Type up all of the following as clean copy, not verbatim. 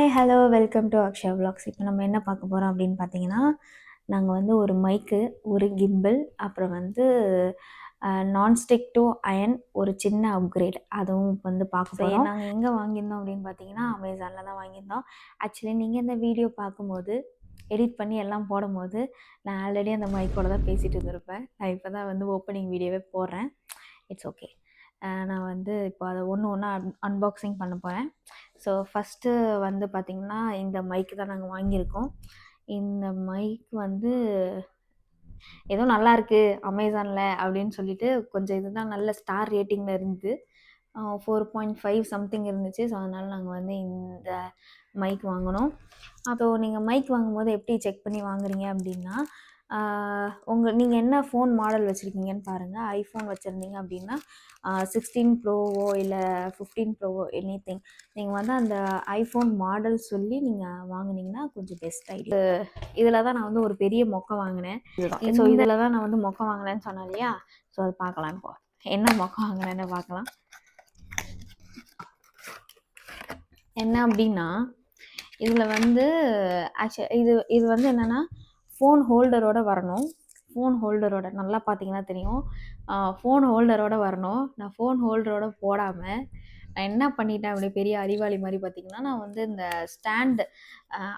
Hi hello welcome to Akshaya vlogs. இப்போ நம்ம என்ன பார்க்க போகிறோம் அப்படின்னு பார்த்தீங்கன்னா, நாங்கள் வந்து ஒரு மைக்கு, ஒரு கிம்பிள், அப்புறம் வந்து நான்ஸ்டிக் டு அயன் ஒரு சின்ன அப்கிரேட் அதுவும் வந்து பார்க்க போகிறோம். நாங்கள் எங்கே வாங்கியிருந்தோம் அப்படின்னு பார்த்தீங்கன்னா, அமேசானில் தான் வாங்கியிருந்தோம். ஆக்சுவலி நீங்கள் இந்த வீடியோ பார்க்கும்போது எடிட் பண்ணி எல்லாம் போடும்போது நான் ஆல்ரெடி அந்த மைக்கோட தான் பேசிகிட்டு இருந்திருப்பேன். நான் இப்போ தான் வந்து ஓப்பனிங் வீடியோவே போடுறேன். It's okay. நான் வந்து இப்போ அதை ஒன்று ஒன்றா அன்பாக்சிங் பண்ண போகிறேன். ஸோ ஃபஸ்ட்டு வந்து பார்த்திங்கன்னா, இந்த மைக்கு தான் நாங்கள் வாங்கியிருக்கோம். இந்த மைக் வந்து ஏதோ நல்லாயிருக்கு அமேசானில் அப்படின்னு சொல்லிட்டு கொஞ்சம் இதுதான் நல்ல ஸ்டார் ரேட்டிங்கில் இருந்து 4.5 சம்திங் இருந்துச்சு. ஸோ அதனால் நாங்கள் வந்து இந்த மைக் வாங்கினோம். அப்போது நீங்கள் மைக் வாங்கும்போது எப்படி செக் பண்ணி வாங்குறீங்க அப்படின்னா, நீங்கள் என்ன ஃபோன் மாடல் வச்சுருக்கீங்கன்னு பாருங்கள். ஐஃபோன் வச்சுருந்தீங்க அப்படின்னா 16 ப்ரோவோ இல்லை 15 ப்ரோவோ எனிதிங் நீங்கள் வந்து அந்த ஐஃபோன் மாடல் சொல்லி நீங்கள் வாங்குனீங்கன்னா கொஞ்சம் பெஸ்ட் ஐடியா. இதில் தான் நான் வந்து ஒரு பெரிய மொக்கை வாங்கினேன். ஸோ இதில் தான் நான் வந்து மொக்கை வாங்கினேன்னு சொன்னேன் இல்லையா? ஸோ அது பார்க்கலாம். இப்போ என்ன மொக்கை வாங்கினேன்னு பார்க்கலாம். என்ன அப்படின்னா, இதில் வந்து இது வந்து என்னென்னா ஃபோன் ஹோல்டரோடு வரணும். ஃபோன் ஹோல்டரோட நல்லா பார்த்தீங்கன்னா தெரியும். ஃபோன் ஹோல்டரோடு வரணும். நான் ஃபோன் ஹோல்டரோடு போடாமல் நான் என்ன பண்ணிட்டேன் அப்படி பெரிய அறிவாளி மாதிரி பார்த்தீங்கன்னா, நான் வந்து இந்த ஸ்டாண்டு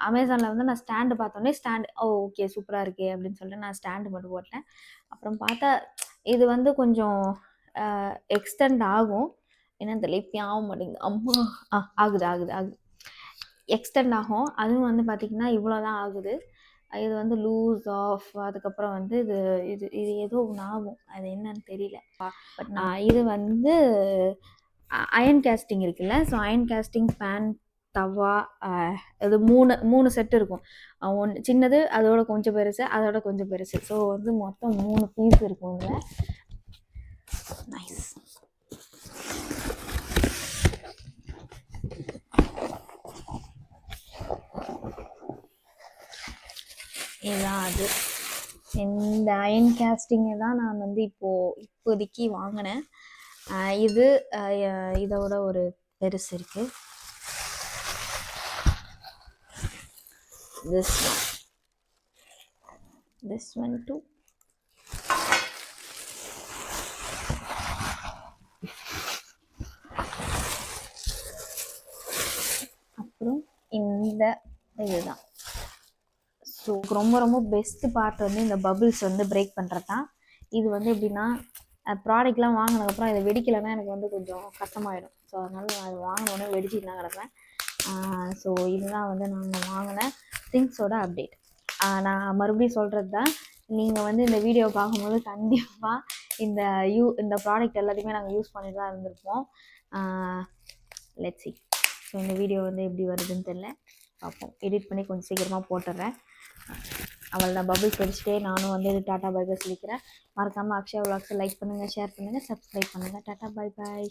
அமேசானில் வந்து நான் ஸ்டாண்டு பார்த்தோன்னே ஓகே சூப்பராக இருக்கே அப்படின்னு சொல்லிட்டு நான் ஸ்டாண்டு மட்டும் போட்டேன். அப்புறம் பார்த்தா இது வந்து கொஞ்சம் எக்ஸ்டெண்ட் ஆகும். என்னன்னு தெரியல, இப்போ ஆக மாட்டேங்குது. அம்மா ஆகுது எக்ஸ்டெண்ட் ஆகும். அதுவும் வந்து பார்த்திங்கன்னா இவ்வளோ தான் ஆகுது. இது வந்து லூஸ் ஆஃப் அதுக்கப்புறம் வந்து இது ஏதோ ஒன்று ஆகும். அது என்னன்னு தெரியல. பட் இது வந்து அயன் கேஸ்டிங் இருக்குல்ல. ஸோ அயன் கேஸ்டிங் பேன், தவா, இது மூணு செட்டு இருக்கும். ஒன்று சின்னது, அதோட கொஞ்சம் பெருசு, அதோட கொஞ்சம் பெருசு. ஸோ வந்து மொத்தம் 3 பீஸ் இருக்கும் இதில். நைஸ். இதுதான் அது. இந்த அயன் கேஸ்டிங்கை தான் நான் வந்து இப்போதைக்கு வாங்கினேன். இதோட ஒரு பெருசு இருக்கு. this one too. அப்புறம் இந்த இதுதான். ஸோ ரொம்ப பெஸ்ட் பார்ட் வந்து இந்த பபிள்ஸ் வந்து பிரேக் பண்ணுறது தான். இது வந்து எப்படின்னா, ப்ராடக்ட்லாம் வாங்கினதுக்கப்புறம் இதை வெடிக்கலைன்னா எனக்கு வந்து கொஞ்சம் கஷ்டமாயிடும். ஸோ அதனால் நான் அது வாங்கினோடனே வெடிச்சிட்டு தான் கிடப்பேன். ஸோ இதுதான் வந்து நாங்கள் வாங்கின திங்ஸோட அப்டேட். நான் மறுபடியும் சொல்கிறது தான், நீங்கள் வந்து இந்த வீடியோ பார்க்கும்போது கண்டிப்பாக இந்த ப்ராடக்ட் எல்லாத்தையுமே நாங்கள் யூஸ் பண்ணிட்டு தான் இருந்திருப்போம். Let's see. ஸோ இந்த வீடியோ வந்து எப்படி வருதுன்னு தெரியல, பார்ப்போம். எடிட் பண்ணி கொஞ்சம் சீக்கிரமாக போட்டுடுறேன். அவள் தான் பபிள்ஸ் படிச்சுட்டே நானும் வந்து டாட்டா பை பை சொல்லிக்கிறேன். மறக்காமல் அக்ஷயா விலாக்ஸை லைக் பண்ணுங்கள், ஷேர் பண்ணுங்கள், சப்ஸ்கிரைப் பண்ணுங்கள். Tata bye bye.